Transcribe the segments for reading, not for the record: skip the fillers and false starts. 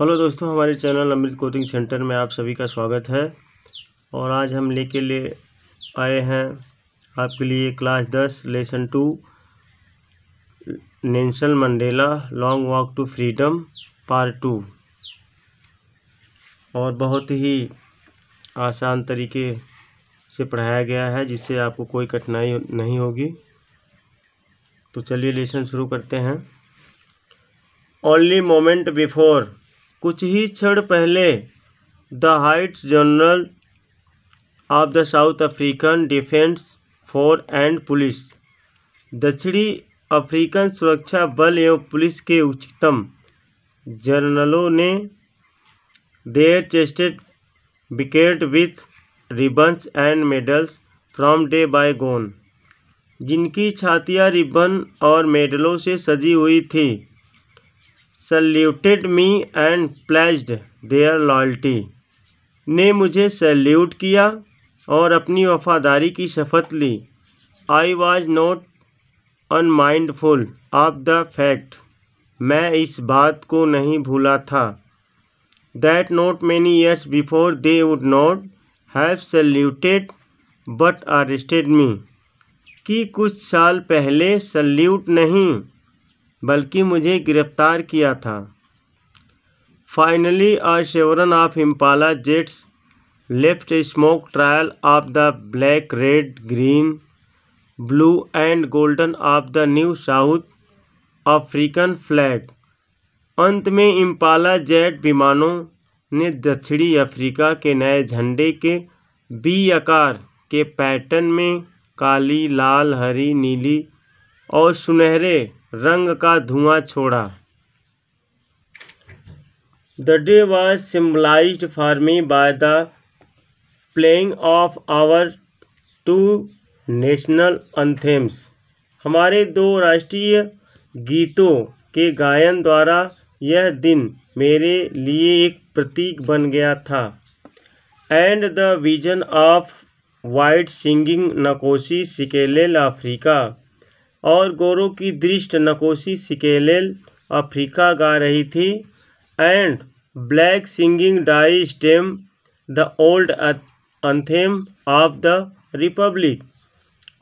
Hello दोस्तों, हमारे channel अमृत coaching centre में आप सभी का स्वागत है। और आज हम ले आए हैं आपके लिए class 10 lesson 2 Nelson Mandela long walk to freedom part 2। और बहुत ही आसान तरीके से पढ़ाया गया है जिससे आपको कोई कठिनाई नहीं होगी। तो चलिए लेसन शुरू करते हैं। ओनली मोमेंट बिफोर, कुछ ही क्षण पहले, द हाइट्स general of the South African defence force and police, दक्षिणी अफ्रीकन सुरक्षा बल एवं पुलिस के उच्चतम जनरलों ने their chested bedecked with ribbons and medals from day by gone, जिनकी छातियाँ रिबन और मेडलों से सजी हुई थी, saluted me and pledged their loyalty, ने मुझे सैल्यूट किया और अपनी वफादारी की शपथ ली। I was not unmindful of the fact, मैं इस बात को नहीं भूला था, that not many years before they would not have saluted but arrested me, कि कुछ साल पहले सल्यूट नहीं बल्कि मुझे गिरफ्तार किया था। Finally a शेवरन of Impala jets left smoke trial of the black, red, green, blue and golden of the new south African flag. अंत में इम्पाला जेट विमानों ने दक्षिणी अफ्रीका के नए झंडे के बी आकार के पैटर्न में काली, लाल, हरी, नीली और सुनहरे रंग का धुआं छोड़ा। The day was symbolised for me by the playing of our two national anthems, हमारे दो राष्ट्रीय गीतों के गायन द्वारा यह दिन मेरे लिए एक प्रतीक बन गया था। And the vision of white singing Nkosi Sikelel iAfrika, और गोरों की दृष्ट नकोशी सिकेलेल अफ्रीका गा रही थी। And black singing Die Stem the old anthem of the republic,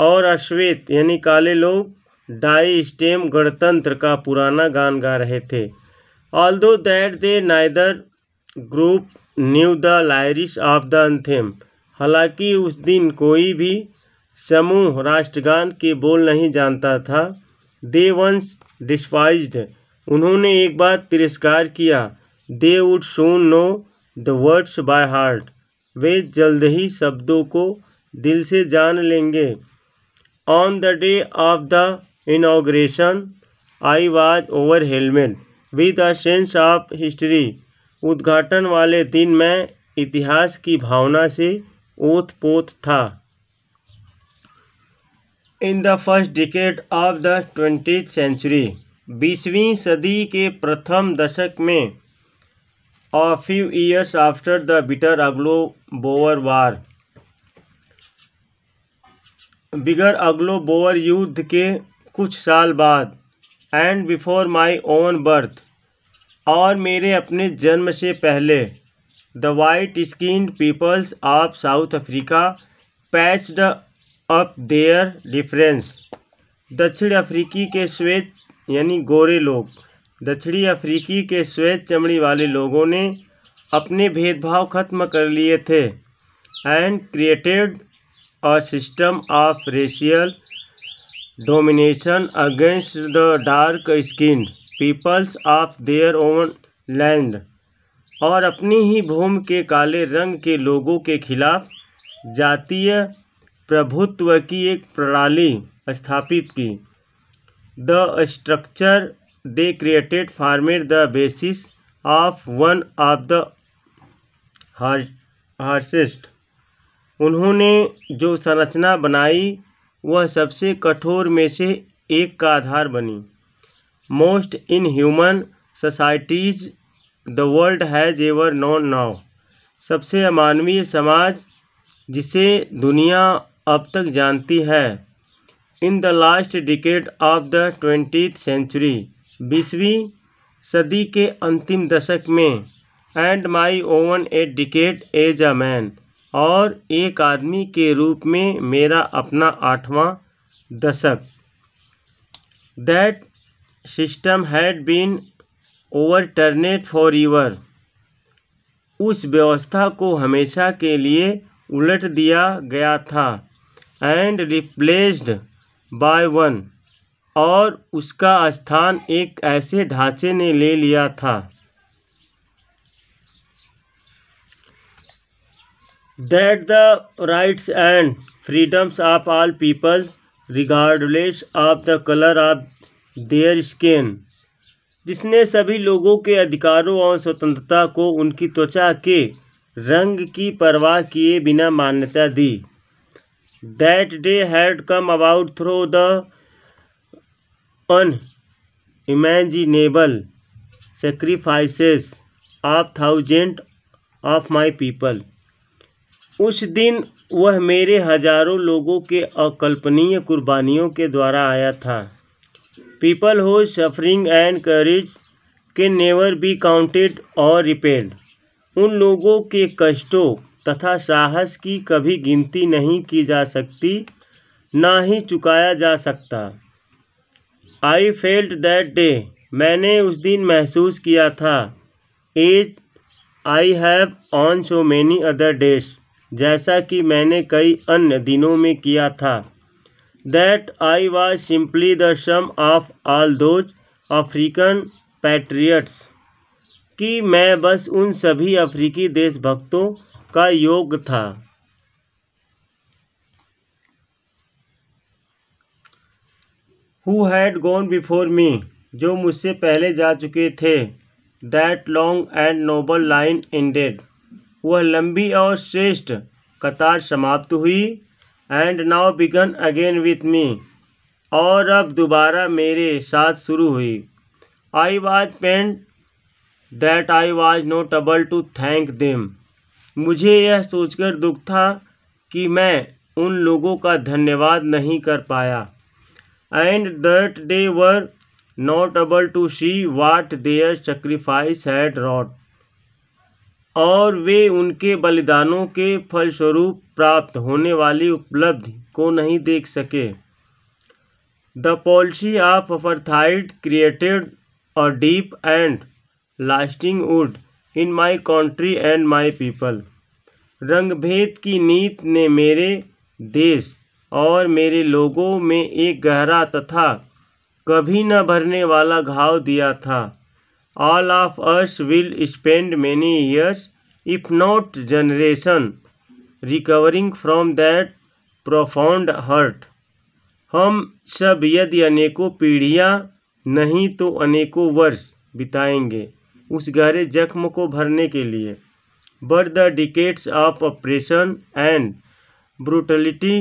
और अश्वेत यानी काले लोग डाई स्टेम गणतंत्र का पुराना गान गा रहे थे। Although that they neither group knew the lyrics of the anthem, हालांकि उस दिन कोई भी समूह राष्ट्रगान के बोल नहीं जानता था। दे वंस डिस्पाइज्ड, उन्होंने एक बार तिरस्कार किया। They would soon know the words by heart, वे जल्द ही शब्दों को दिल से जान लेंगे। On the day of the inauguration I was overwhelmed with a sense of history, उद्घाटन वाले दिन मैं इतिहास की भावना से ओत-पोत था। In the first decade of the 20th century, 20वीं सदी के प्रथम दशक में, a few years after the bitter Anglo-Boer war, बिगर अग्लो-बोअर युद्ध के कुछ साल बाद, and before my own birth, और मेरे अपने जन्म से पहले, the white skinned peoples of South Africa patched up their difference, दक्षिण अफ्रीकी के श्वेत यानी गोरे लोग, दक्षिणी अफ्रीकी के श्वेत चमड़ी वाले लोगों ने अपने भेदभाव खत्म कर लिए थे। And created a system of racial domination against the dark skinned peoples of their own land, और अपनी ही भूमि के काले रंग के लोगों के खिलाफ जातीय प्रभुत्व की एक प्रणाली स्थापित की। The structure they created formed the basis of one of the harshest, उन्होंने जो संरचना बनाई वह सबसे कठोर में से एक का आधार बनी। Most inhuman societies the world has ever known now, सबसे अमानवीय समाज जिसे दुनिया अब तक जानती है। In the last decade of the 20th century, 20वीं सदी के अंतिम दशक में, and my own eighth decade as a man, और एक आदमी के रूप में मेरा अपना 8वां दशक। That system had been overturned for ever, उस व्यवस्था को हमेशा के लिए उलट दिया गया था। एंड रिप्लेस्ड बाय वन, और उसका स्थान एक ऐसे ढांचे ने ले लिया था। That the rights and freedoms of all peoples regardless of the colour of their skin, जिसने सभी लोगों के अधिकारों और स्वतंत्रता को उनकी त्वचा के रंग की परवाह किए बिना मान्यता दी। That day had come about through the unimaginable sacrifices of thousands of my people, उस दिन वह मेरे हजारों लोगों के अकल्पनीय कुर्बानियों के द्वारा आया था। पीपल हो suffering and courage can never be counted और रिपेड, उन लोगों के कष्टों तथा साहस की कभी गिनती नहीं की जा सकती, ना ही चुकाया जा सकता। आई फेल्ट दैट डे, मैंने उस दिन महसूस किया था, as I have on so many other days, जैसा कि मैंने कई अन्य दिनों में किया था। That I was simply the sum of all those African patriots, कि मैं बस उन सभी अफ्रीकी देशभक्तों का योग था। Who had gone before me, जो मुझसे पहले जा चुके थे। That long and noble line ended, वह लंबी और श्रेष्ठ कतार समाप्त हुई। And now begun again with me, और अब दोबारा मेरे साथ शुरू हुई। I was pained that I was not able to thank them, मुझे यह सोचकर दुख था कि मैं उन लोगों का धन्यवाद नहीं कर पाया। And that they were not able to see what their sacrifice had wrought, और वे उनके बलिदानों के फलस्वरूप प्राप्त होने वाली उपलब्धि को नहीं देख सके। The policy of apartheid created a deep and lasting wound in my country and my people, रंगभेद की नीति ने मेरे देश और मेरे लोगों में एक गहरा तथा कभी न भरने वाला घाव दिया था। All of us will spend many years, if not generation, recovering from that profound hurt, हम सब यदि अनेकों पीढ़ियाँ नहीं तो अनेकों वर्ष बिताएंगे उस गहरे जख्म को भरने के लिए। But the decades of oppression and brutality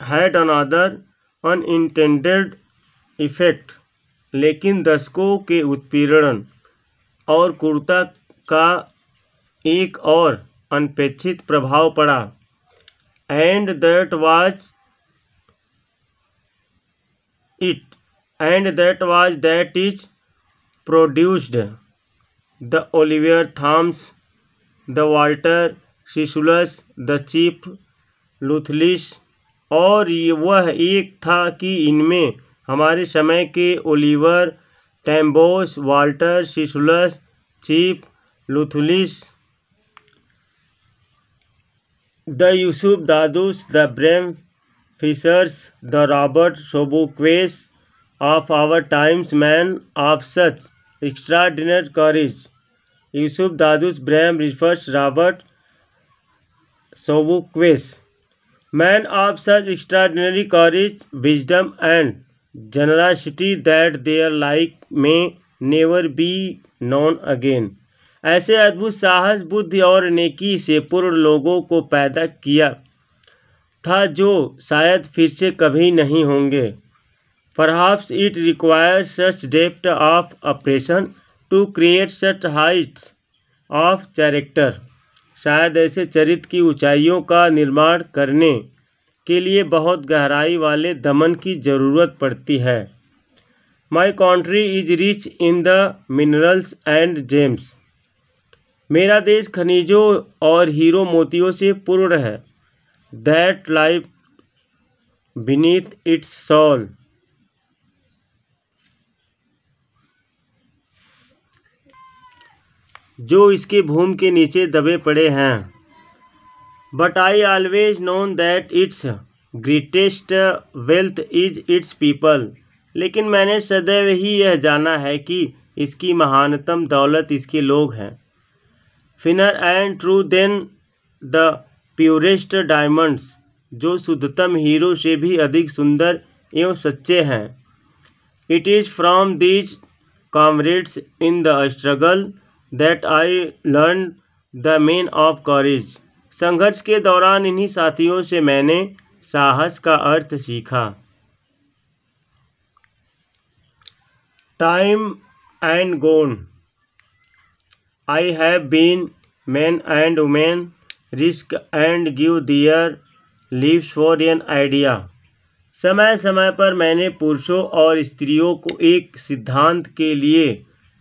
had another unintended effect, लेकिन दशकों के उत्पीड़न और क्रूरता का एक और अनपेक्षित प्रभाव पड़ा। And that it produced the Oliver Thomas, the Walter Sisulu, the Chief Lutherlis, और वह एक था कि इनमें हमारे समय के Oliver Tambos, Walter Sisulus, Chief Luthulis, the Yusuf Dadoos, the Bram Fischers, the Robert Sobukwes of our times, men of such extraordinary courage. Yusuf Dadoos, Bram Fischers, Robert Sobukwes, man of such extraordinary courage, wisdom and generosity that their like may never be known again, ऐसे अद्भुत साहस, बुद्धि और नेकी से पूर्ण लोगों को पैदा किया था जो शायद फिर से कभी नहीं होंगे। Perhaps it requires such depth of oppression to create such heights of character, शायद ऐसे चरित्र की ऊंचाइयों का निर्माण करने के लिए बहुत गहराई वाले दमन की ज़रूरत पड़ती है। My country is rich in the minerals and gems. मेरा देश खनिजों और हीरो मोतियों से पूर्ण है। That life beneath its soil. जो इसके भूमि के नीचे दबे पड़े हैं। But I always known that its greatest wealth is its people. लेकिन मैंने सदैव ही यह जाना है कि इसकी महानतम दौलत इसके लोग हैं। Finer and true than the purest diamonds. जो शुद्धतम हीरो से भी अधिक सुंदर एवं सच्चे हैं। It is from these comrades in the struggle that I learn the mean of courage. संघर्ष के दौरान इन्हीं साथियों से मैंने साहस का अर्थ सीखा। Time and gone I have been men and women risk and give their lives for an idea. समय समय पर मैंने पुरुषों और स्त्रियों को एक सिद्धांत के लिए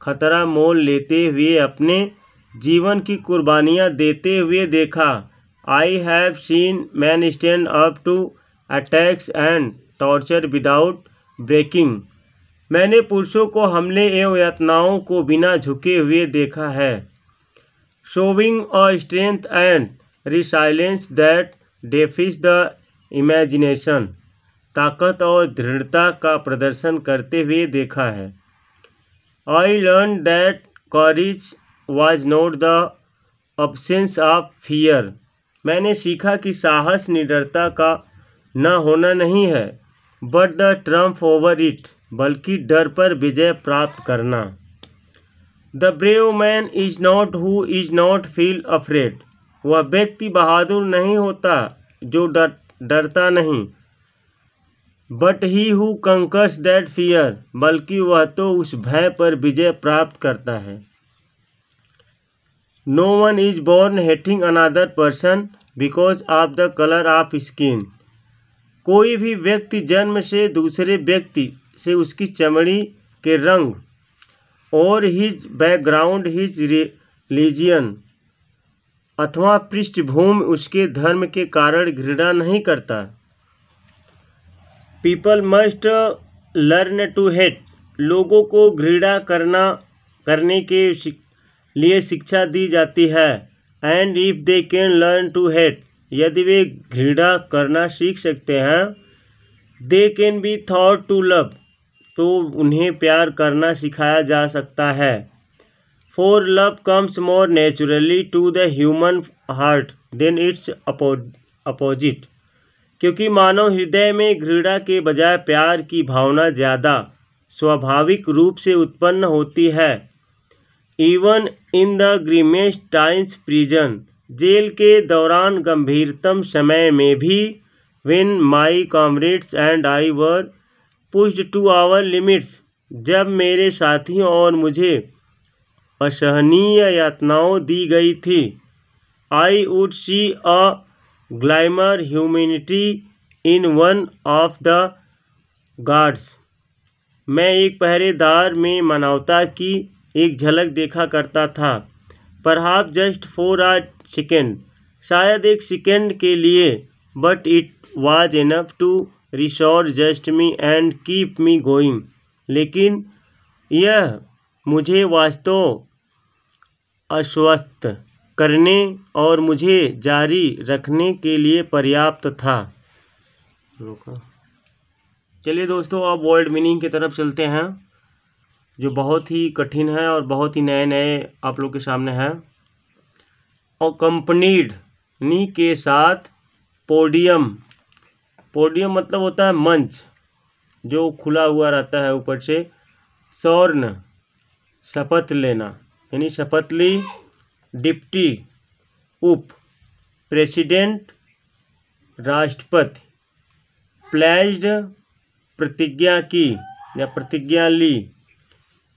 खतरा मोल लेते हुए अपने जीवन की कुर्बानियाँ देते हुए देखा। I have seen men stand up to attacks and torture without breaking. मैंने पुरुषों को हमले एवं यातनाओं को बिना झुके हुए देखा है। Showing a strength and resilience that defies the imagination. ताकत और दृढ़ता का प्रदर्शन करते हुए देखा है। I learn that courage was not the absence of fear. मैंने सीखा कि साहस निडरता का न होना नहीं है, but the triumph over it, बल्कि डर पर विजय प्राप्त करना। The brave man is not who is not feel afraid. वह व्यक्ति बहादुर नहीं होता जो डरता नहीं, but he who conquers that fear, बल्कि वह तो उस भय पर विजय प्राप्त करता है। No one is born hating another person because of the colour of skin. कोई भी व्यक्ति जन्म से दूसरे व्यक्ति से उसकी चमड़ी के रंग और हिज बैकग्राउंड हिज रिलीजियन अथवा पृष्ठभूमि उसके धर्म के कारण घृणा नहीं करता। People must learn to hate. लोगों को घृणा करने के लिए शिक्षा दी जाती है। And if they can learn to hate, यदि वे घृणा करना सीख सकते हैं, they can be thought to love, तो उन्हें प्यार करना सिखाया जा सकता है। For love comes more naturally to the human heart than its opposite. क्योंकि मानव हृदय में घृणा के बजाय प्यार की भावना ज़्यादा स्वाभाविक रूप से उत्पन्न होती है। Even in the grimmest times prison, जेल के दौरान गंभीरतम समय में भी, when my comrades and I were pushed to our limits, जब मेरे साथियों और मुझे असहनीय यातनाओं दी गई थी, I would see a glamour humanity in one of the guards. मैं एक पहरेदार में मानवता की एक झलक देखा करता था। Perhaps just for a second, शायद एक सेकेंड के लिए, but it was enough to restore just me and keep me going. लेकिन यह मुझे वास्तव आश्वस्त करने और मुझे जारी रखने के लिए पर्याप्त था। चलिए दोस्तों, अब वर्ड मीनिंग की तरफ चलते हैं, जो बहुत ही कठिन है और बहुत ही नए नए आप लोग के सामने हैं। अकम्पनीड नी के साथ पोडियम। पोडियम मतलब होता है मंच जो खुला हुआ रहता है ऊपर से। सौर्ण शपथ लेना, यानी शपथ ली। डिप्टी उप प्रेसिडेंट राष्ट्रपति। प्लेज्ड प्रतिज्ञा की या प्रतिज्ञा ली।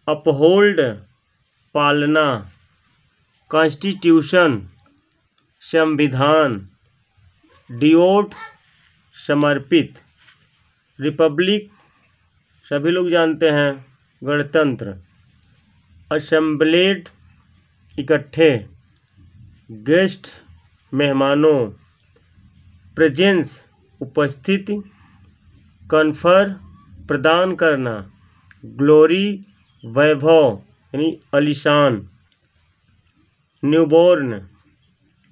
अपहोल्ड पालना। कॉन्स्टिट्यूशन संविधान। डिवोट समर्पित। रिपब्लिक सभी लोग जानते हैं। गणतंत्र। असेंबलेड इकट्ठे। गेस्ट मेहमानों। प्रेजेंस उपस्थिति। कन्फर प्रदान करना। ग्लोरी वैभव यानी आलीशान। न्यूबॉर्न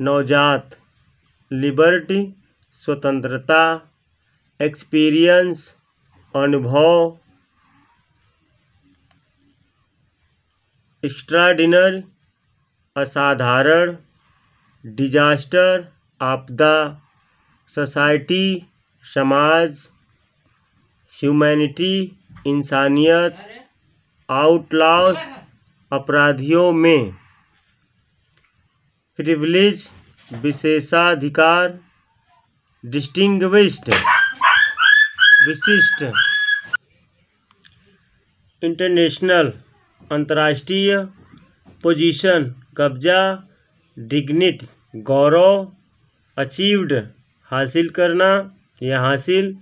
नवजात। लिबर्टी स्वतंत्रता। एक्सपीरियंस अनुभव। एक्स्ट्राऑर्डिनरी असाधारण। डिजास्टर आपदा। सोसाइटी समाज। ह्यूमैनिटी इंसानियत। आउटलॉस अपराधियों में। प्रिविलेज विशेषाधिकार। डिस्टिंग्विश्ड विशिष्ट। इंटरनेशनल अंतर्राष्ट्रीय। पोजीशन कब्जा। डिग्निटी गौरव। अचीव्ड हासिल करना या हासिल।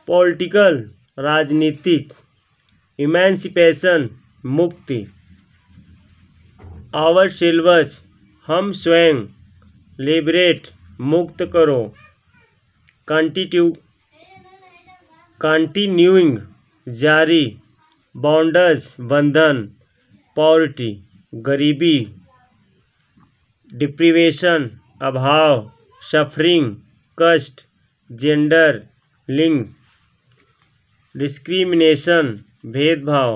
पॉलिटिकल राजनीतिक। इमेंसिपेशन मुक्ति। आवर सेल्व्स हम स्वयं। लिबरेट मुक्त करो। कंटिन्यूइंग जारी। बॉन्डस बंधन। पॉवर्टी गरीबी। डिप्रीवेशन अभाव। सफरिंग कष्ट। जेंडर लिंग। डिस्क्रिमिनेशन भेदभाव।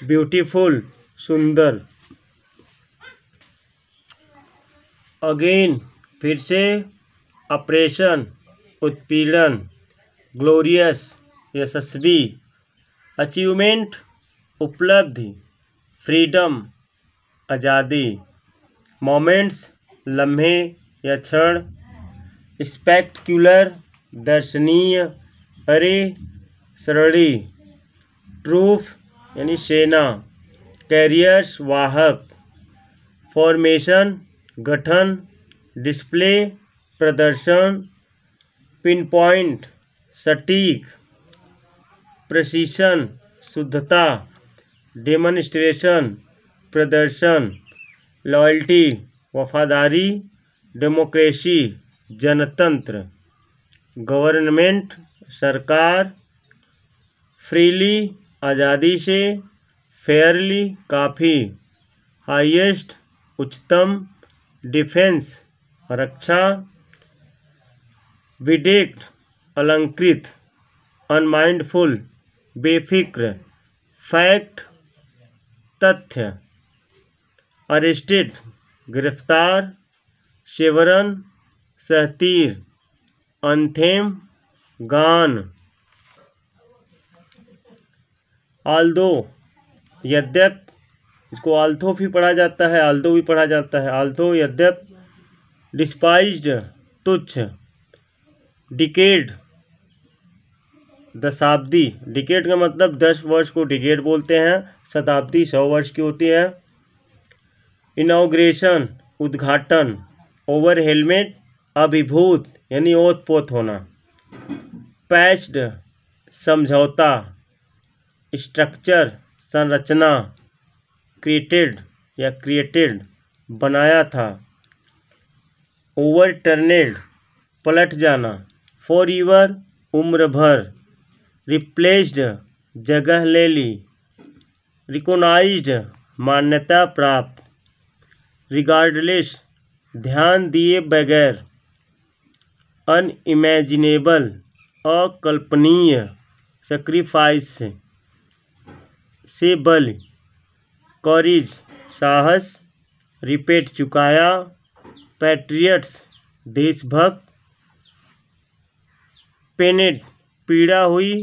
ब्यूटीफुल सुंदर। अगेन फिर से। ऑपरेशन उत्पीड़न। ग्लोरियस यशस्वी। अचीवमेंट उपलब्धि। फ्रीडम आज़ादी। मोमेंट्स लम्हे या क्षण। स्पेक्टिकुलर दर्शनीय। अरे सरणी। ट्रूप यानी सेना। कैरियर्स वाहक। फॉर्मेशन गठन। डिस्प्ले प्रदर्शन। पिनपॉइंट सटीक। प्रिसिशन शुद्धता। डेमोन्स्ट्रेशन प्रदर्शन। लॉयल्टी वफादारी। डेमोक्रेसी जनतंत्र। गवर्नमेंट सरकार। फ्रीली आज़ादी से। फेयरली काफ़ी। हाईएस्ट उच्चतम। डिफेंस रक्षा। विडेक्ट अलंकृत। अनमाइंडफुल बेफिक्र। फैक्ट तथ्य। अरेस्टेड गिरफ्तार। शेवरन सहतीर। अंथेम गान। आल्दो यद्यप। इसको आल्थो भी पढ़ा जाता है, आल्दो भी पढ़ा जाता है। आल्थो यद्यप। डिस्पाइज्ड तुच्छ। डिकेड दशाब्दी। डिकेड का मतलब 10 वर्ष को डिकेड बोलते हैं। शताब्दी 100 वर्ष की होती है। इनॉग्रेशन उद्घाटन। ओवर हेलमेट अभिभूत यानी ओत पोत होना। पैच्ड समझौता। स्ट्रक्चर संरचना। क्रिएटेड या क्रिएटेड बनाया था। ओवरटर्नेड पलट जाना। फॉरएवर उम्र भर। रिप्लेस्ड जगह ले ली। रिकॉग्नाइज्ड मान्यता प्राप्त। रिगार्डलेस ध्यान दिए बगैर। अनइमेजिनेबल अकल्पनीय। सेक्रीफाइस से बलि। कॉरेज साहस। रिपेट चुकाया। पैट्रियट्स देशभक्त। पेनेड पीड़ा हुई।